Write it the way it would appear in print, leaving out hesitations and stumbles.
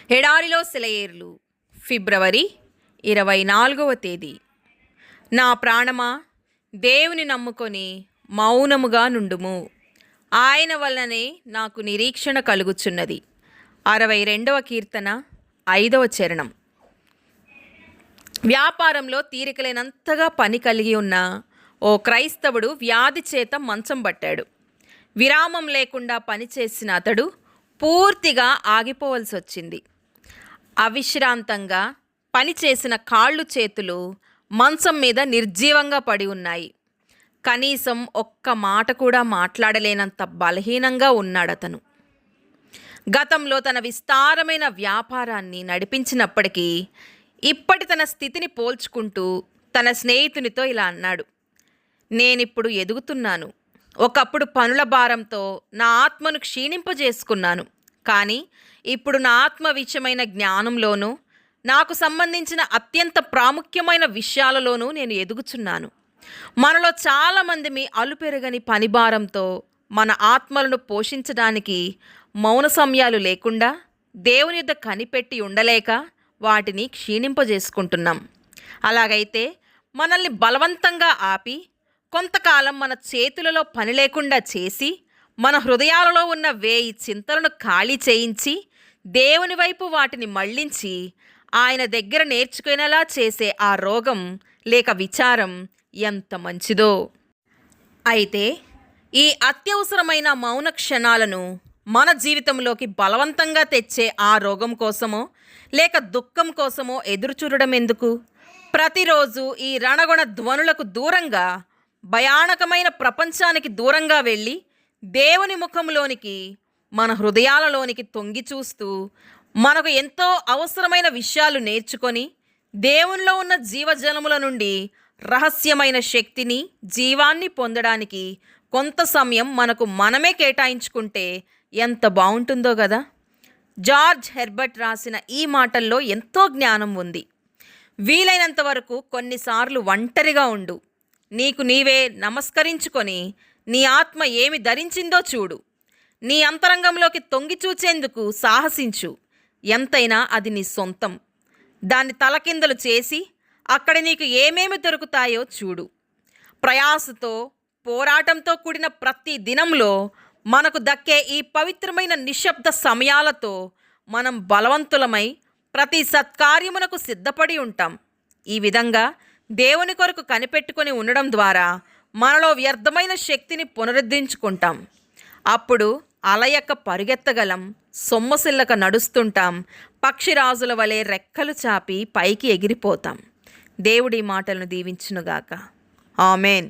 ఎడారిలో సెలయేర్లు ఫిబ్రవరి 24వ తేదీ. నా ప్రాణమా, దేవుని నమ్ముకొని మౌనముగా నుండుము, ఆయన వల్లనే నాకు నిరీక్షణ కలుగుచున్నది. 62వ కీర్తన 5వ చరణం. వ్యాపారంలో తీరికలేనంతగా పని కలిగి ఉన్న ఓ క్రైస్తవుడు వ్యాధి చేత మంచం పట్టాడు. విరామం లేకుండా పనిచేసిన అతడు పూర్తిగా ఆగిపోవలసి వచ్చింది. అవిశ్రాంతంగా పనిచేసిన కాళ్ళు చేతులు మంచం మీద నిర్జీవంగా పడి ఉన్నాయి. కనీసం ఒక్క మాట కూడా మాట్లాడలేనంత బలహీనంగా ఉన్నాడతను. గతంలో తన విస్తారమైన వ్యాపారాన్ని నడిపించినప్పటికీ ఇప్పటి తన స్థితిని పోల్చుకుంటూ తన స్నేహితునితో ఇలా అన్నాడు: నేనిప్పుడు ఎదుగుతున్నాను. ఒకప్పుడు పనుల భారంతో నా ఆత్మను క్షీణింపజేసుకున్నాను. కానీ ఇప్పుడు నా ఆత్మ విషయమైన జ్ఞానంలోనూ నాకు సంబంధించిన అత్యంత ప్రాముఖ్యమైన విషయాలలోనూ నేను ఎదుగుచున్నాను. మనలో చాలామంది అలుపెరగని పని భారంతో మన ఆత్మలను పోషించడానికి మౌన సమయాలు లేకుండా దేవుని యొద్ద కనిపెట్టి ఉండలేక వాటిని క్షీణింపజేసుకుంటున్నాం. అలాగైతే మనల్ని బలవంతంగా ఆపి కొంతకాలం మన చేతులలో పని లేకుండా చేసి మన హృదయాలలో ఉన్న 1000 చింతలను ఖాళీ చేయించి దేవుని వైపు వాటిని మళ్లించి ఆయన దగ్గర నేర్చుకునేలా చేసే ఆ రోగం లేక విచారం ఎంత మంచిదో. అయితే ఈ అత్యవసరమైన మౌన క్షణాలను మన జీవితంలోకి బలవంతంగా తెచ్చే ఆ రోగం కోసమో లేక దుఃఖం కోసమో ఎదురుచూడడం ఎందుకు? ప్రతిరోజు ఈ రణగొణ ధ్వనులకు దూరంగా, భయానకమైన ప్రపంచానికి దూరంగా వెళ్ళి దేవుని ముఖంలోనికి, మన హృదయాలలోనికి తొంగి చూస్తూ మనకు ఎంతో అవసరమైన విషయాలు నేర్చుకొని దేవునిలో ఉన్న జీవజలముల నుండి రహస్యమైన శక్తిని, జీవాన్ని పొందడానికి కొంత సమయం మనకు మనమే కేటాయించుకుంటే ఎంత బాగుంటుందో కదా. జార్జ్ హెర్బర్ట్ రాసిన ఈ మాటల్లో ఎంతో జ్ఞానం ఉంది. వీలైనంత వరకు కొన్నిసార్లు ఒంటరిగా ఉండు. నీకు నీవే నమస్కరించుకొని నీ ఆత్మ ఏమి ధరించిందో చూడు. నీ అంతరంగంలోకి తొంగి చూచేందుకు సాహసించు. ఎంతైనా అది నీ సొంతం. దాన్ని తలకిందలు చేసి అక్కడ నీకు ఏమేమి దొరుకుతాయో చూడు. ప్రయాసతో, పోరాటంతో కూడిన ప్రతి దినంలో మనకు దక్కే ఈ పవిత్రమైన నిశ్శబ్ద సమయాలతో మనం బలవంతులమై ప్రతి సత్కార్యమునకు సిద్ధపడి ఉంటాం. ఈ విధంగా దేవుని కొరకు కనిపెట్టుకొని ఉండడం ద్వారా మనలో వ్యర్థమైన శక్తిని పునరుద్ధరించుకుంటాం. అప్పుడు అలయక పరిగెత్తగలం, సొమ్మసిల్లక నడుస్తుంటాం, పక్షిరాజుల వలె రెక్కలు చాపి పైకి ఎగిరిపోతాం. దేవుడి మాటలను దీవించునుగాక. ఆమెన్.